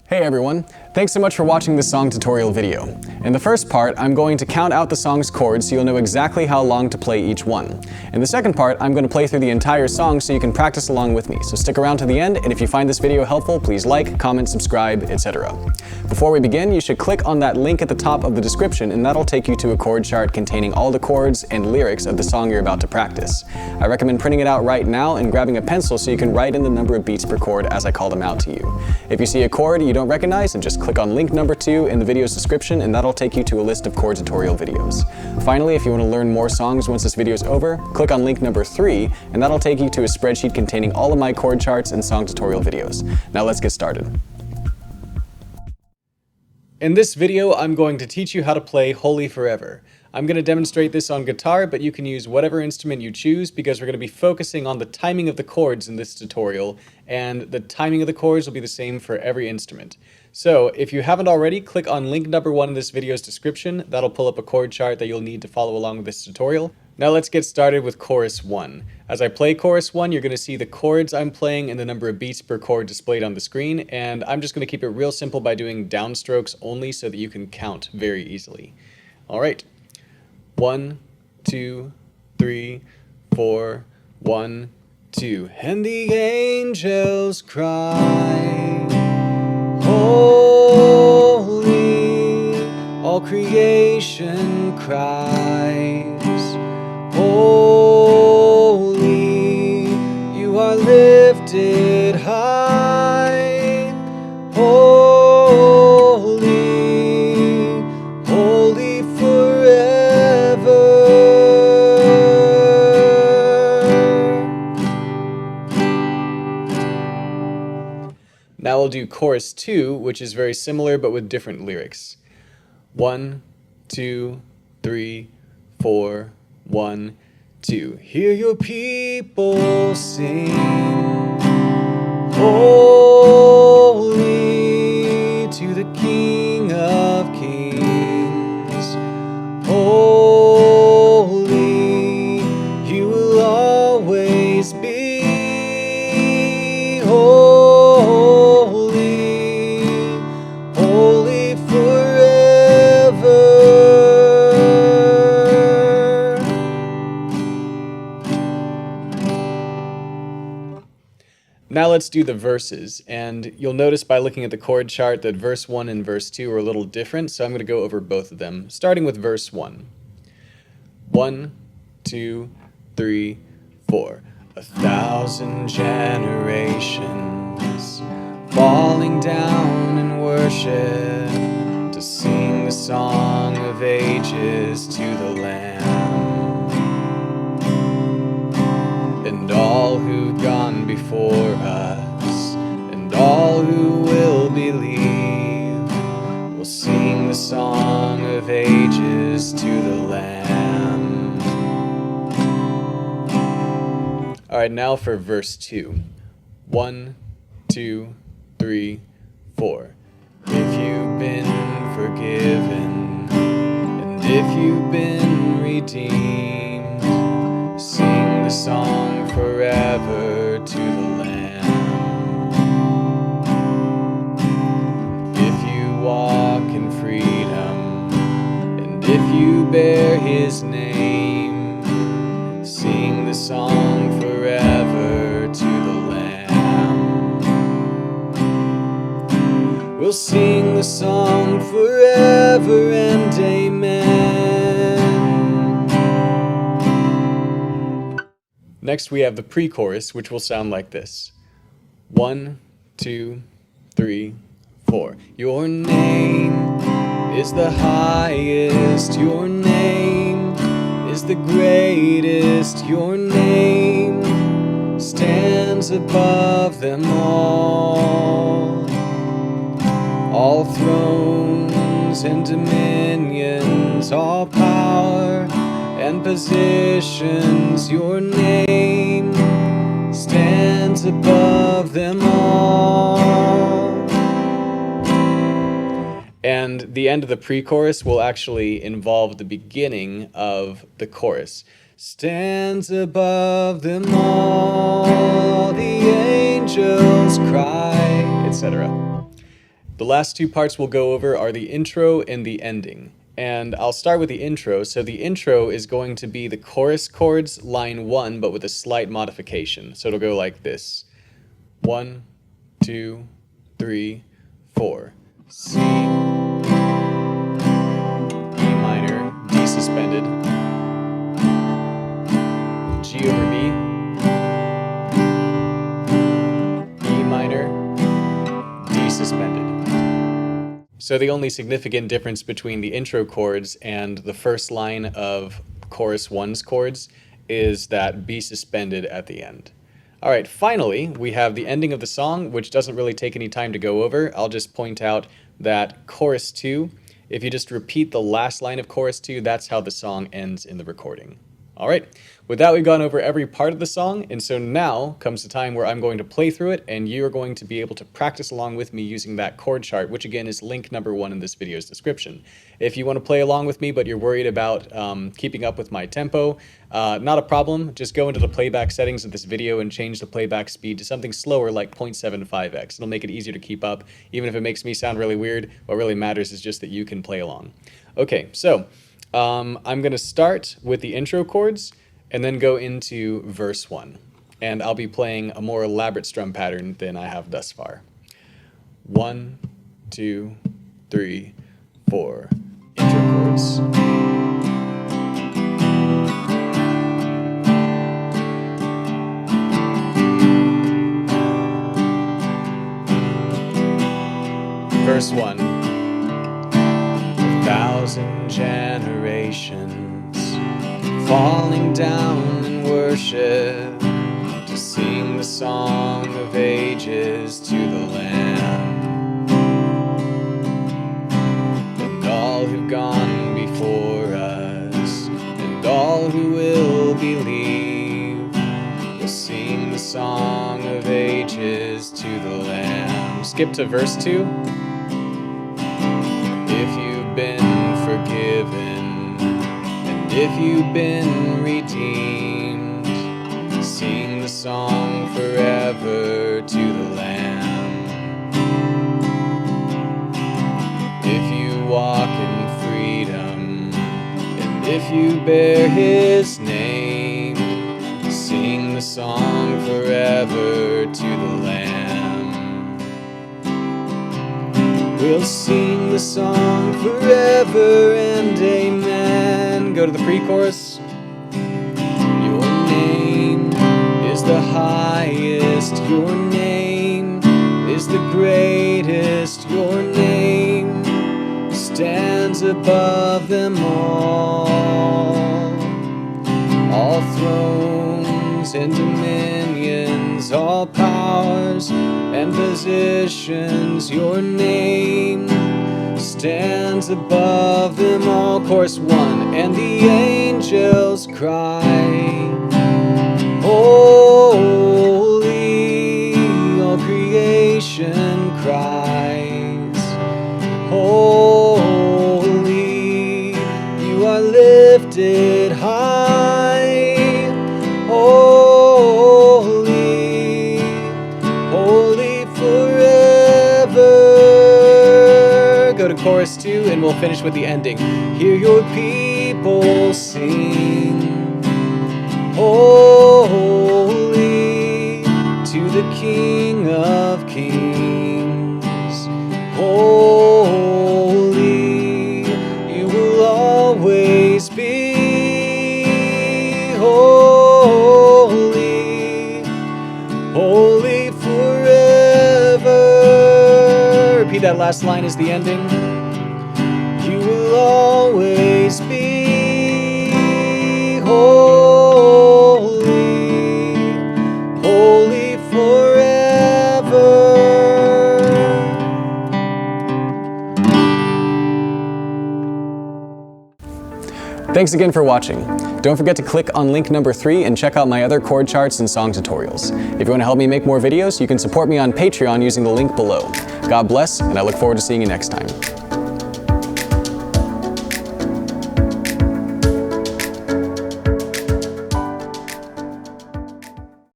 Hey everyone, thanks so much for watching this song tutorial video. In the first part, I'm going to count out the song's chords so you'll know exactly how long to play each one. In the second part, I'm going to play through the entire song so you can practice along with me. So stick around to the end, and if you find this video helpful, please like, comment, subscribe, etc. Before we begin, you should click on that link at the top of the description and that'll take you to a chord chart containing all the chords and lyrics of the song you're about to practice. I recommend printing it out right now and grabbing a pencil so you can write in the number of beats per chord as I call them out to you. If you see a chord you don't recognize, and just click on link number 2 in the video's description and that'll take you to a list of chord tutorial videos. Finally, if you want to learn more songs once this video is over, click on link number 3 and that'll take you to a spreadsheet containing all of my chord charts and song tutorial videos. Now let's get started. In this video, I'm going to teach you how to play Holy Forever. I'm going to demonstrate this on guitar, but you can use whatever instrument you choose because we're going to be focusing on the timing of the chords in this tutorial, and the timing of the chords will be the same for every instrument. So if you haven't already, click on link number 1 in this video's description. That'll pull up a chord chart that you'll need to follow along with this tutorial. Now let's get started with chorus 1. As I play chorus 1, you're going to see the chords I'm playing and the number of beats per chord displayed on the screen, and I'm just going to keep it real simple by doing downstrokes only so that you can count very easily. Alright. 1, 2, 3, 4, 1, 2. And the angels cry, holy, all creation cries, holy, you are lifted high, holy, holy forever. Now we'll do chorus 2, which is very similar but with different lyrics. 1, 2, 3, 4, 1, 2. Hear your people sing, holy to the King of Kings, holy, you will always be holy, holy forever. Now let's do the verses, and you'll notice by looking at the chord chart that verse 1 and verse 2 are a little different, so I'm going to go over both of them, starting with verse 1. 1, 2, 3, 4. 1,000 generations falling down in worship to sing the song of ages to the Lamb. And all who've gone before us, and all who will believe, will sing the song of ages to the Lamb. Alright, now for verse 2. 1, 2, 3, 4. If you've been forgiven, and if you've been redeemed, sing the song forever to the Lamb. If you walk in freedom, and if you bear His name, sing the song forever to the Lamb. We'll sing the song forever and amen. Next we have the pre-chorus, which will sound like this. 1, 2, 3, 4. Your name is the highest, your name is the greatest, your name stands above them all thrones and dominions, all power and positions, your name stands above them all. And the end of the pre-chorus will actually involve the beginning of the chorus. Stands above them all, the angels cry, etc. The last two parts we'll go over are the intro and the ending. And I'll start with the intro. So the intro is going to be the chorus chords, line 1, but with a slight modification. So it'll go like this. 1, 2, 3, 4. C, E minor, D suspended, G over B, E minor, D suspended. So the only significant difference between the intro chords and the first line of chorus 1's chords is that B suspended at the end. All right, finally, we have the ending of the song, which doesn't really take any time to go over. I'll just point out that chorus 2, if you just repeat the last line of chorus 2, that's how the song ends in the recording. All right, with that, we've gone over every part of the song, and so now comes the time where I'm going to play through it, and you're going to be able to practice along with me using that chord chart, which again is link number 1 in this video's description. If you want to play along with me, but you're worried about keeping up with my tempo, not a problem. Just go into the playback settings of this video and change the playback speed to something slower like 0.75x. It'll make it easier to keep up, even if it makes me sound really weird. What really matters is just that you can play along. Okay, so I'm going to start with the intro chords and then go into verse 1. And I'll be playing a more elaborate strum pattern than I have thus far. 1, 2, 3, 4. Intro chords. Verse 1. 1,000 generations falling down in worship to sing the song of ages to the Lamb. And all who've gone before us and all who will believe will sing the song of ages to the Lamb. Skip to verse 2. If you've been forgiven, and if you've been redeemed, sing the song forever to the Lamb. If you walk in freedom, and if you bear His name, sing the song forever to the Lamb. We'll sing the song forever and amen. Go to the pre-chorus. Your name is the highest. Your name is the greatest. Your name stands above them all. All thrones and dominions, all powers and positions, your name stands above them all. Chorus 1. And the angels cry, holy, all creation cries, holy, you are lifted high, holy, holy forever. Go to chorus 2 and we'll finish with the ending. Hear your people sing, holy to the King of Kings, holy you will always be, holy, holy forever. Repeat that last line as the ending. You will always be holy, holy forever. Thanks again for watching. Don't forget to click on link number 3 and check out my other chord charts and song tutorials. If you want to help me make more videos, you can support me on Patreon using the link below. God bless, and I look forward to seeing you next time.